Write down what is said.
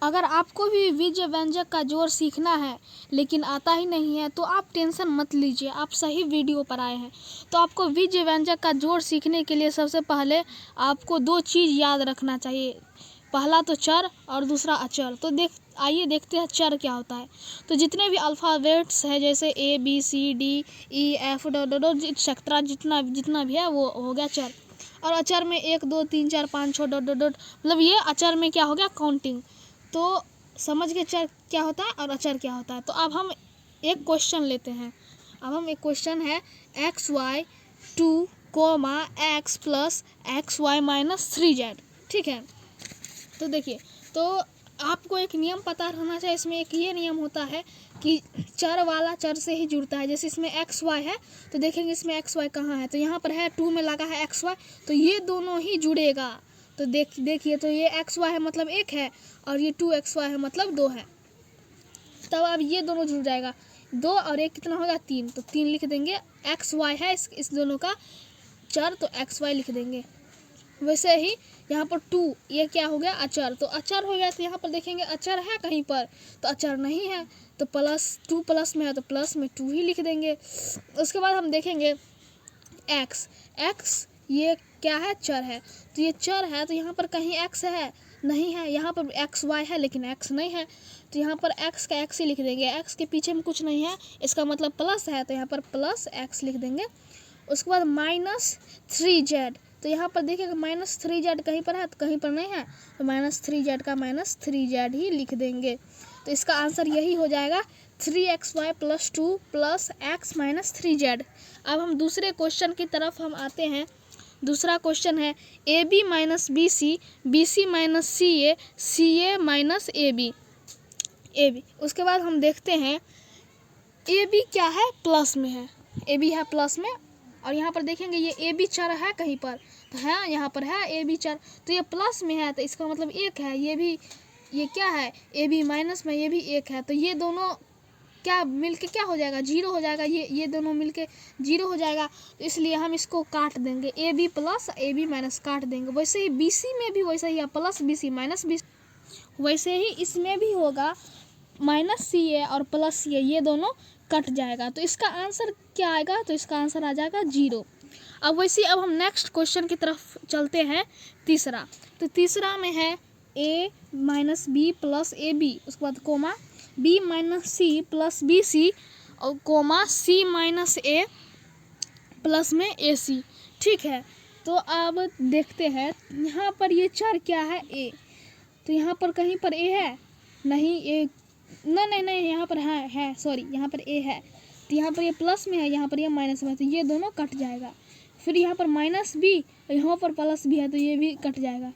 अगर आपको भी बीज व्यंजक का जोड़ सीखना है लेकिन आता ही नहीं है तो आप टेंशन मत लीजिए, आप सही वीडियो पर आए हैं। तो आपको बीज व्यंजक का जोड़ सीखने के लिए सबसे पहले आपको दो चीज़ याद रखना चाहिए, पहला तो चर और दूसरा अचर। तो आइए देखते हैं चर क्या होता है। तो जितने भी अल्फ़ाबेट्स है जैसे A B C D E F etcetera जितना भी है वो हो गया चर। और अचर में 1 2 3 4 5 6 मतलब ये अचर में क्या हो गया काउंटिंग। तो समझ गए चर क्या होता है और अचर क्या होता है। तो अब हम एक क्वेश्चन लेते हैं। अब हम एक क्वेश्चन है xy 2 comma x plus xy minus 3z। ठीक है, तो देखिए, तो आपको एक नियम पता रहना चाहिए। इसमें एक ये नियम होता है कि चर वाला चर से ही जुड़ता है। जैसे इसमें एक्स वाई है तो देखेंगे इसमें एक्स वाई कहाँ है, तो यहाँ पर है 2 में लगा है एक्स वाई, तो ये दोनों ही जुड़ेगा। तो देखिए, तो ये एक्स वाई है मतलब 1 है और ये 2 XY है मतलब 2 है। तब अब ये दोनों जुड़ जाएगा, 2 और 1 कितना होगा 3, तो 3 लिख देंगे। एक्स वाई है इस दोनों का चर, तो एक्स वाई लिख देंगे। वैसे ही यहाँ पर 2 ये क्या हो गया अचर, तो अचर हो गया। तो यहाँ पर देखेंगे अचर है कहीं पर, तो अचर नहीं है, तो +2 प्लस में है तो प्लस में 2 ही लिख देंगे। उसके बाद हम देखेंगे x ये क्या है चर है, तो ये चर है तो यहाँ पर कहीं x है नहीं है, यहाँ पर XY है लेकिन x नहीं है, तो यहाँ पर x का x ही लिख देंगे। x के पीछे में कुछ नहीं है, इसका मतलब प्लस है, तो यहाँ पर प्लस x लिख देंगे। उसके बाद -3z, तो यहाँ पर देखिएगा -3z कहीं पर है तो कहीं पर नहीं है, तो -3z का -3z ही लिख देंगे। तो इसका आंसर यही हो जाएगा 3xy + 2 + x - 3z। अब हम दूसरे क्वेश्चन की तरफ हम आते हैं। दूसरा क्वेश्चन है AB - BC BC - CA CA - AB। उसके बाद हम देखते हैं AB क्या है प्लस में है, AB है प्लस में, और यहाँ पर देखेंगे ये AB चर है कहीं पर, तो है यहाँ पर है AB चर, तो ये प्लस में है तो इसका मतलब 1 है। ये क्या है AB माइनस में, ये भी 1 है, तो ये दोनों क्या मिलके क्या हो जाएगा 0 हो जाएगा। ये दोनों मिलके 0 हो जाएगा, तो इसलिए हम इसको काट देंगे, AB प्लस AB माइनस काट देंगे। वैसे ही BC में भी वैसा ही है, प्लस BC माइनस BC, वैसे ही इसमें भी होगा -CA और +CA, ये दोनों कट जाएगा। तो इसका आंसर क्या आएगा, तो इसका आंसर आ जाएगा 0। अब वैसे अब हम नेक्स्ट क्वेश्चन की तरफ चलते हैं, तीसरा। तो तीसरा में है A - B + AB, उसके बाद कोमा B - C + BC और कोमा C - A प्लस में AC। ठीक है, तो अब देखते हैं यहाँ पर ये चर क्या है A, तो यहाँ पर कहीं पर A है नहीं, A नहीं यहाँ पर है सॉरी, यहाँ पर A है, तो यहाँ पर ये प्लस में है, यहाँ पर ये माइनस में है, तो ये दोनों कट जाएगा। फिर यहाँ पर -B, यहाँ पर +B है तो ये भी कट जाएगा।